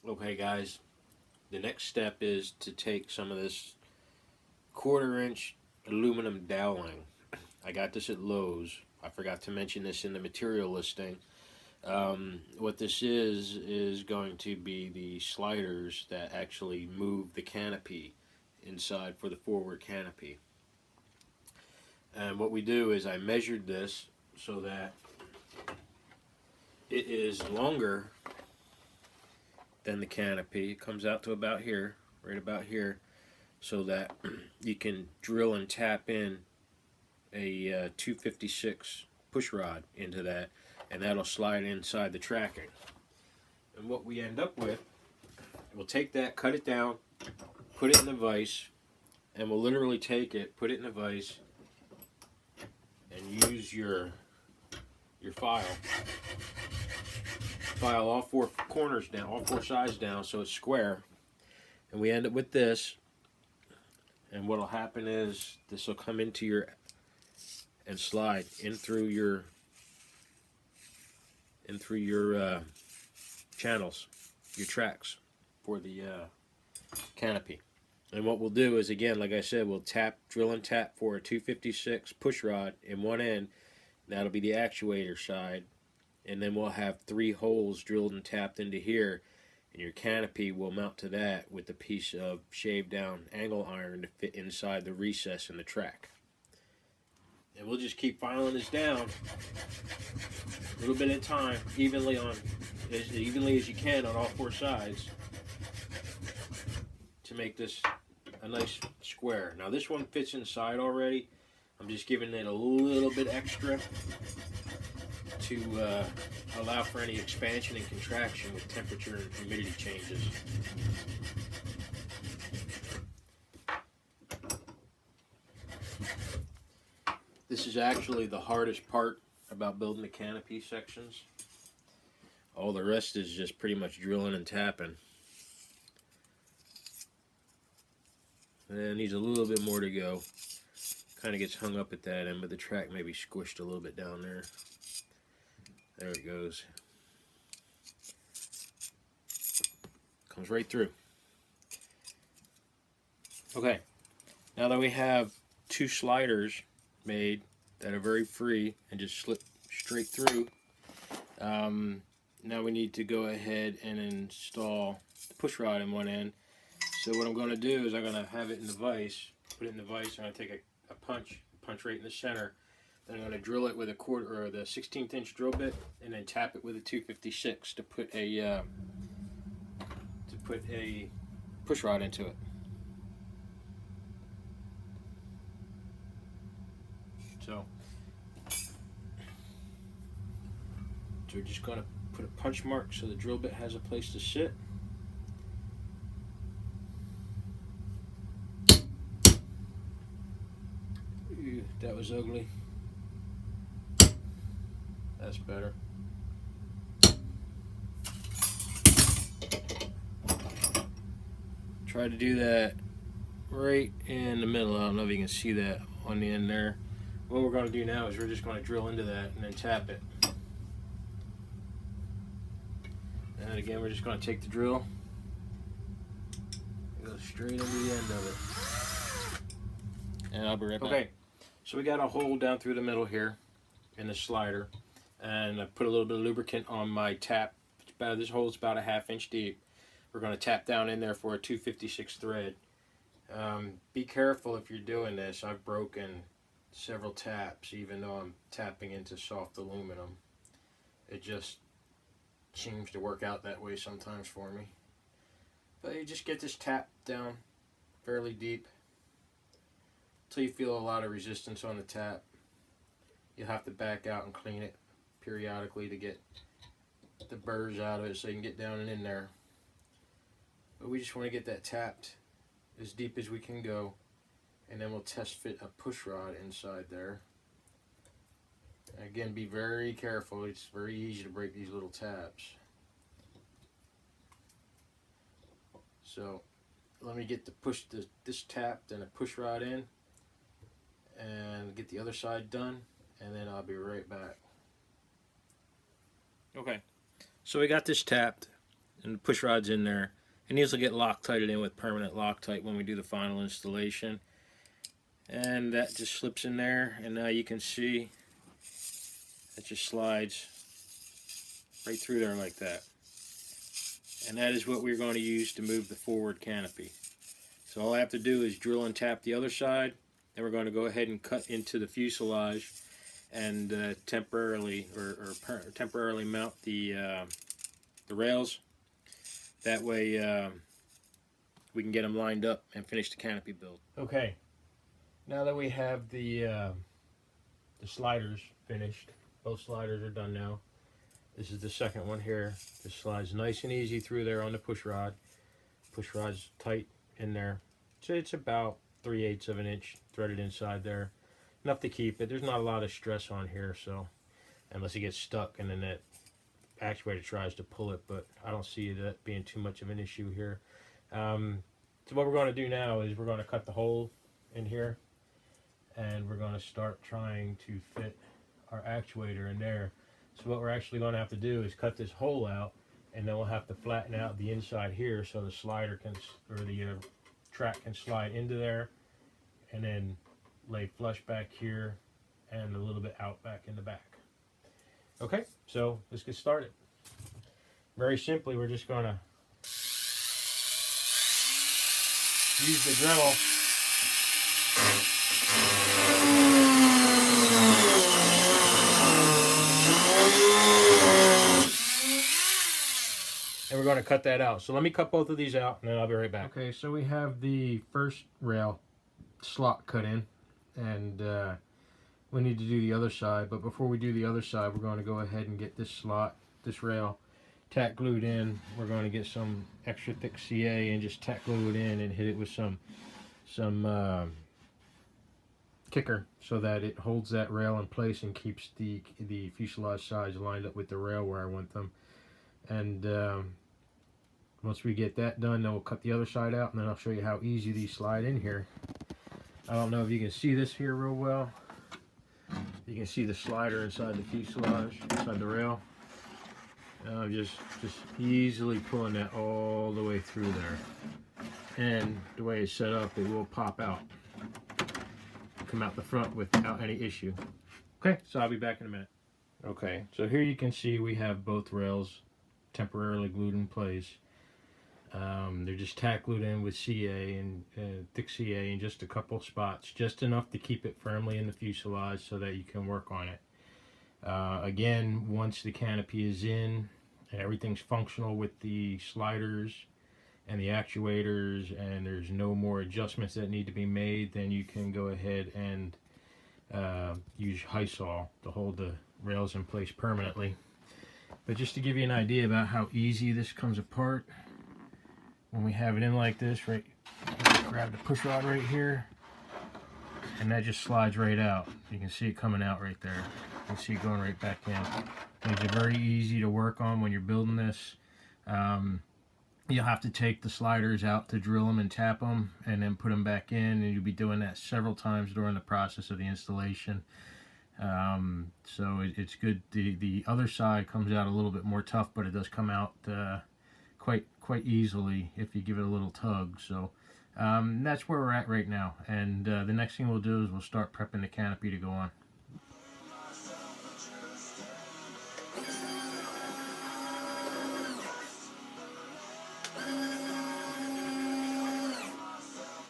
Okay guys, the next step is to take some of this 1/4 inch aluminum doweling. I got this at Lowe's. I forgot to mention this in the material listing. What this is going to be the sliders that actually move the canopy inside for the forward canopy. And what we do is I measured this so that it is longer than the canopy. It comes out to about here, right about here, so that you can drill and tap in a 256 push rod into that, and that'll slide inside the tracking. And what we end up with, we'll take that, cut it down, put it in the vise, and we'll literally take it, put it in a vise, and use your file all four corners down, all four sides down, so it's square. And we end up with this. And what'll happen is this will come into your and slide in through your channels, your tracks for the canopy. And what we'll do is, again, like I said, we'll drill and tap for a 256 push rod in one end. That'll be the actuator side. And then we'll have 3 holes drilled and tapped into here. And your canopy will mount to that with a piece of shaved down angle iron to fit inside the recess in the track. And we'll just keep filing this down a little bit at a time, evenly as you can on all 4 sides, to make this a nice square. Now this one fits inside already. I'm just giving it a little bit extra to allow for any expansion and contraction with temperature and humidity changes. This is actually the hardest part about building the canopy sections. All the rest is just pretty much drilling and tapping. And it needs a little bit more to go. Kind of gets hung up at that end, but the track may be squished a little bit down there. There it goes. Comes right through. Okay, now that we have 2 sliders made that are very free and just slip straight through, now we need to go ahead and install the push rod in one end. So what I'm going to do is I'm going to have it in the vise, put it in the vise, and I'm going to take a punch right in the center. Then I'm going to drill it with a 1/4 or the 1/16 inch drill bit, and then tap it with a 256 to put a push rod into it. So we're just going to put a punch mark so the drill bit has a place to sit. Ew, that was ugly. That's better. Try to do that right in the middle. I don't know if you can see that on the end there. What we're going to do now is we're just going to drill into that and then tap it. And again, we're just going to take the drill and go straight into the end of it. And I'll be right back. Okay, so we got a hole down through the middle here in the slider. And I put a little bit of lubricant on my tap. This hole is about a 1/2 inch deep. We're going to tap down in there for a 256 thread. Be careful if you're doing this. I've broken several taps, even though I'm tapping into soft aluminum. It just seems to work out that way sometimes for me. But you just get this tap down fairly deep until you feel a lot of resistance on the tap. You'll have to back out and clean it periodically to get the burrs out of it so you can get down and in there. But we just want to get that tapped as deep as we can go, and then we'll test fit a push rod inside there. And again, be very careful. It's very easy to break these little taps. So let me get this tapped and a push rod in, and get the other side done, and then I'll be right back. Okay, so we got this tapped. and the push rod's in there. And these will get Loctited in with permanent Loctite when we do the final installation. And that just slips in there, and now you can see it just slides right through there like that. And that is what we're going to use to move the forward canopy. So all I have to do is drill and tap the other side. Then we're going to go ahead and cut into the fuselage and temporarily mount the rails. That way we can get them lined up and finish the canopy build. Okay, now that we have the sliders finished, both sliders are done now. This is the second one here. This slides nice and easy through there on the push rod. Push rod's tight in there. So it's about 3/8 of an inch threaded inside there. Enough to keep it. There's not a lot of stress on here, so unless it gets stuck and then that actuator tries to pull it, but I don't see that being too much of an issue here. So what we're going to do now is we're going to cut the hole in here, and we're going to start trying to fit our actuator in there. So what we're actually going to have to do is cut this hole out, and then we'll have to flatten out the inside here so the slider can, or the track can slide into there, and then lay flush back here and a little bit out back in the back. Okay, so let's get started. Very simply, we're just going to use the Dremel and we're going to cut that out. So let me cut both of these out and then I'll be right back. Okay, so we have the first rail slot cut in, and we need to do the other side, but before we do the other side, we're going to go ahead and get this slot, this rail, tack glued in. We're going to get some extra thick CA and just tack glue it in and hit it with some kicker so that it holds that rail in place and keeps the fuselage sides lined up with the rail where I want them. And once we get that done, then we'll cut the other side out, and then I'll show you how easy these slide in here. I don't know if you can see this here real well. You can see the slider inside the fuselage, inside the rail. Just easily pulling that all the way through there. And the way it's set up, it will pop out. Come out the front without any issue. Okay, so I'll be back in a minute. Okay, so here you can see we have both rails temporarily glued in place. They're just tack glued in with CA and thick CA in just a couple spots, just enough to keep it firmly in the fuselage so that you can work on it. Again, once the canopy is in and everything's functional with the sliders and the actuators, and there's no more adjustments that need to be made, then you can go ahead and use Hysaw to hold the rails in place permanently. But just to give you an idea about how easy this comes apart, when we have it in like this, right, grab the push rod right here, and that just slides right out. You can see it coming out right there. You can see it going right back in. Makes it very easy to work on when you're building this. You'll have to take the sliders out to drill them and tap them, and then put them back in, and you'll be doing that several times during the process of the installation. So it's good. The other side comes out a little bit more tough, but it does come out quite easily if you give it a little tug. So that's where we're at right now, and the next thing we'll do is we'll start prepping the canopy to go on.